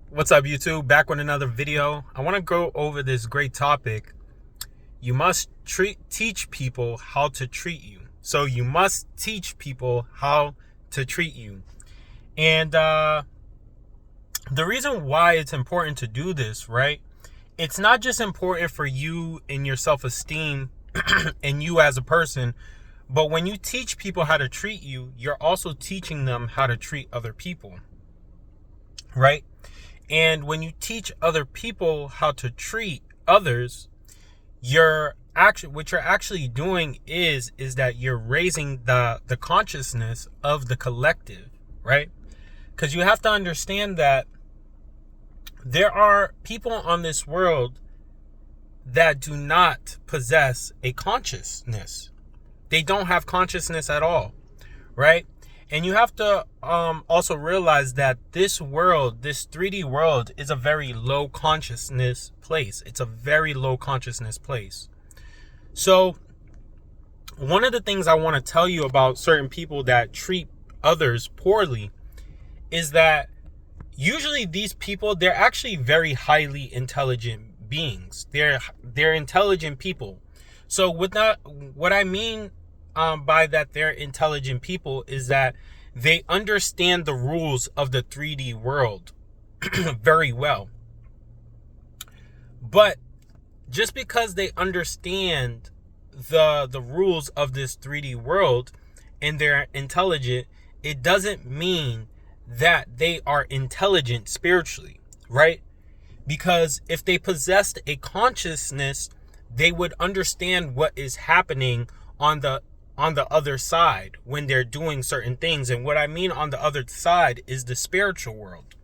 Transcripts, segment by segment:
What's up, YouTube? Back with another video. I want to go over this great topic. You must teach people how to treat you. So you must teach people how to treat you. And the reason why it's important to do this, right? It's not just important for you and your self-esteem and you as a person, but when you teach people how to treat you, you're also teaching them how to treat other people, right? And when you teach other people how to treat others, what you're actually doing is that you're raising the consciousness of the collective, right? Because you have to understand that there are people on this world that do not possess a consciousness. They don't have consciousness at all, right? And you have to also realize that this world, this 3D world, is a very low consciousness place. It's a very low consciousness place. So one of the things I want to tell you about certain people that treat others poorly is that usually these people, they're actually very highly intelligent beings. They're intelligent people. So what I mean by that they're intelligent people is that they understand the rules of the 3D world very well. But just because they understand the rules of this 3D world and they're intelligent, it doesn't mean that they are intelligent spiritually, right? Because if they possessed a consciousness, they would understand what is happening on the other side when they're doing certain things. And what I mean on the other side is the spiritual world,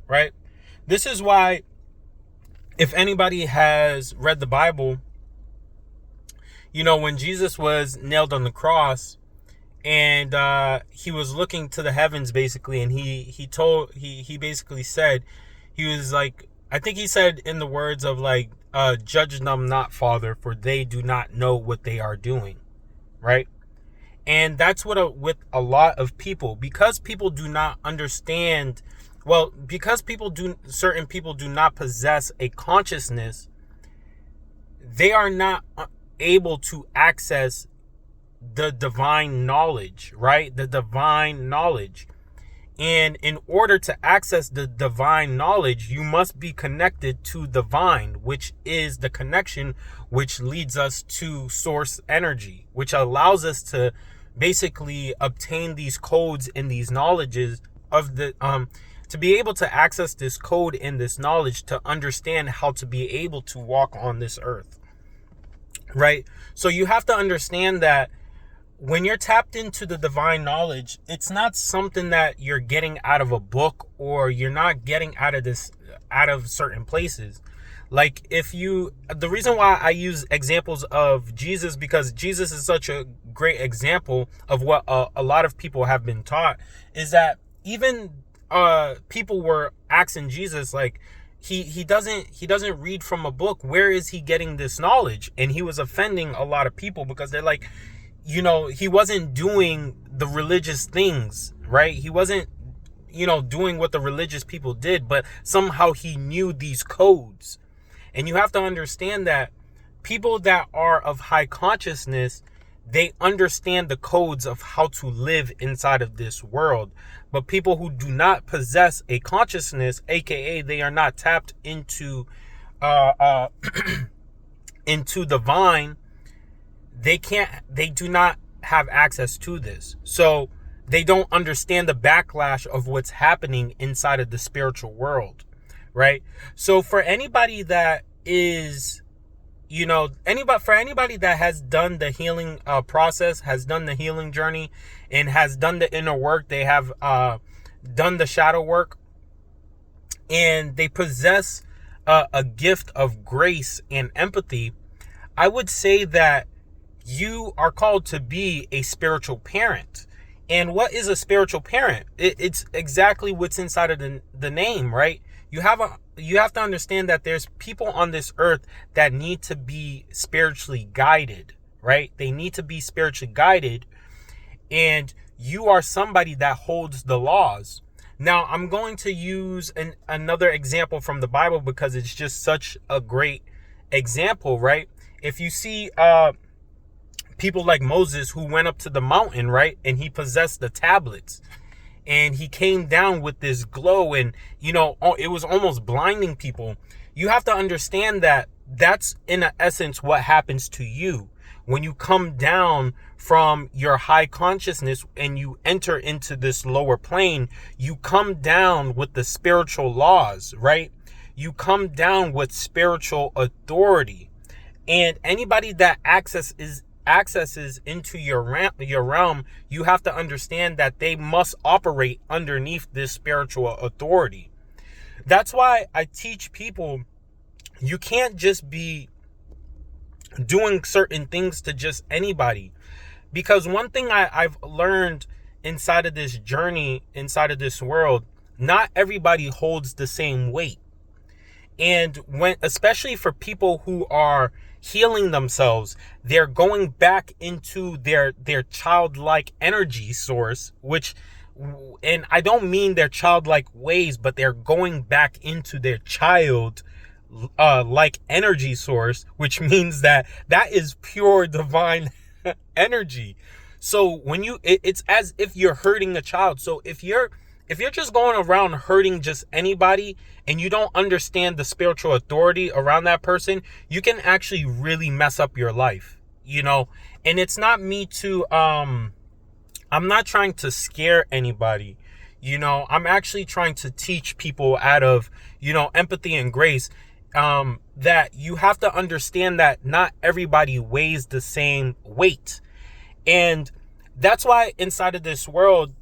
right? This is why, if anybody has read the Bible, when Jesus was nailed on the cross and he was looking to the heavens basically, and he basically said, he was like, I think he said in the words of like, judge them not, Father, for they do not know what they are doing. Right? And that's with a lot of people, because people do not understand, because certain people do not possess a consciousness, they are not able to access the divine knowledge, right? The divine knowledge. And in order to access the divine knowledge, you must be connected to the divine, which is the connection which leads us to source energy, which allows us to basically obtain these codes and these knowledges of to be able to access this code and this knowledge to understand how to be able to walk on this earth, right? So you have to understand that when you're tapped into the divine knowledge, it's not something that you're getting out of a book, or you're not getting out of certain places. Like the reason why I use examples of Jesus, because Jesus is such a great example of what a lot of people have been taught, is that even people were asking Jesus, like, he doesn't read from a book. Where is he getting this knowledge? And he was offending a lot of people because they're like, he wasn't doing the religious things, right? He wasn't, doing what the religious people did, but somehow he knew these codes. And you have to understand that people that are of high consciousness, they understand the codes of how to live inside of this world. But people who do not possess a consciousness, aka they are not tapped into into divine, they do not have access to this. So they don't understand the backlash of what's happening inside of the spiritual world, right? So for anybody that is, anybody that has done the healing process, has done the healing journey, and has done the inner work, they have done the shadow work, and they possess a gift of grace and empathy, I would say that you are called to be a spiritual parent. And what is a spiritual parent? It's exactly what's inside of the name, right? You have to understand that there's people on this earth that need to be spiritually guided, right? They need to be spiritually guided. And you are somebody that holds the laws. Now, I'm going to use another example from the Bible because it's just such a great example, right? If you see people like Moses who went up to the mountain, right? And he possessed the tablets. And he came down with this glow, and, it was almost blinding people. You have to understand that that's in essence what happens to you when you come down from your high consciousness and you enter into this lower plane. You come down with the spiritual laws, right? You come down with spiritual authority, and anybody that accesses into your realm, you have to understand that they must operate underneath this spiritual authority. That's why I teach people, you can't just be doing certain things to just anybody. Because one thing I've learned inside of this journey, inside of this world, not everybody holds the same weight. And especially for people who are healing themselves, they're going back into their childlike energy source, and I don't mean their childlike ways, but they're going back into their like energy source, which means that is pure divine energy. So when it's as if you're hurting a child. So if you're just going around hurting just anybody and you don't understand the spiritual authority around that person, you can actually really mess up your life, And it's not me to, I'm not trying to scare anybody, I'm actually trying to teach people out of, empathy and grace, that you have to understand that not everybody weighs the same weight. And that's why inside of this world,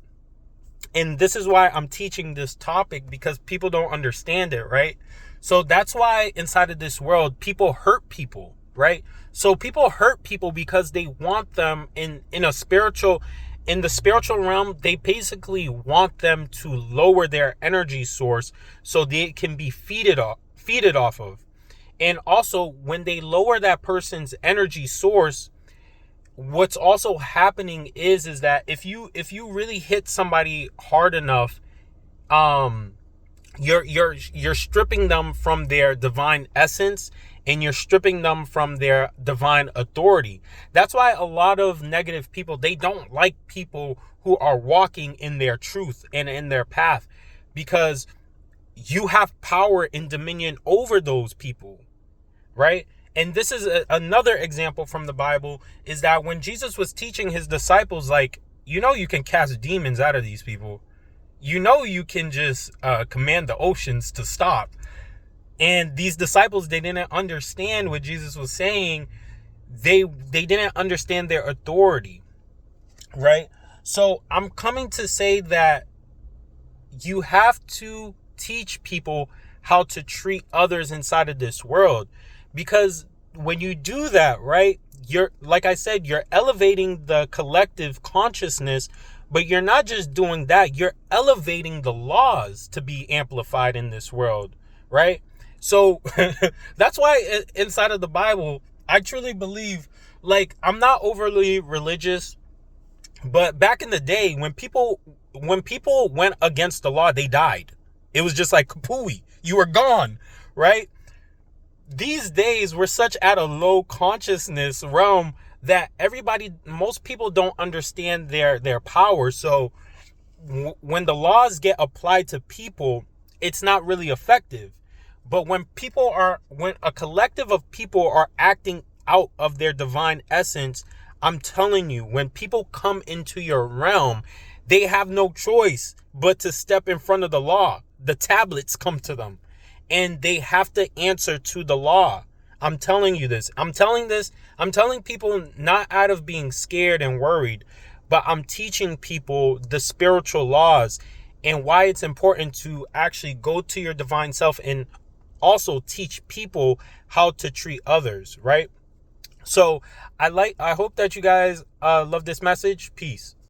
and this is why I'm teaching this topic, because people don't understand it, right? So that's why inside of this world, people hurt people, right? So people hurt people because they want them in the spiritual realm. They basically want them to lower their energy source so they can be feeded off of. And also, when they lower that person's energy source, what's also happening is that if you really hit somebody hard enough, you're stripping them from their divine essence, and you're stripping them from their divine authority. That's why a lot of negative people, they don't like people who are walking in their truth and in their path, because you have power and dominion over those people, right? And this is another example from the Bible, is that when Jesus was teaching his disciples, like, you can cast demons out of these people. You can just command the oceans to stop. And these disciples, they didn't understand what Jesus was saying. They didn't understand their authority, right? So I'm coming to say that you have to teach people how to treat others inside of this world. Because when you do that, right, like I said, you're elevating the collective consciousness, but you're not just doing that, you're elevating the laws to be amplified in this world, right? So that's why inside of the Bible, I truly believe, like, I'm not overly religious, but back in the day, when people went against the law, they died. It was just like kapooey, you were gone, right? These days, we're such at a low consciousness realm that most people don't understand their power. So when the laws get applied to people, it's not really effective. But when a collective of people are acting out of their divine essence, I'm telling you, when people come into your realm, they have no choice but to step in front of the law. The tablets come to them, and they have to answer to the law. I'm telling you this. I'm telling people not out of being scared and worried, but I'm teaching people the spiritual laws and why it's important to actually go to your divine self and also teach people how to treat others, right? So I hope that you guys love this message. Peace.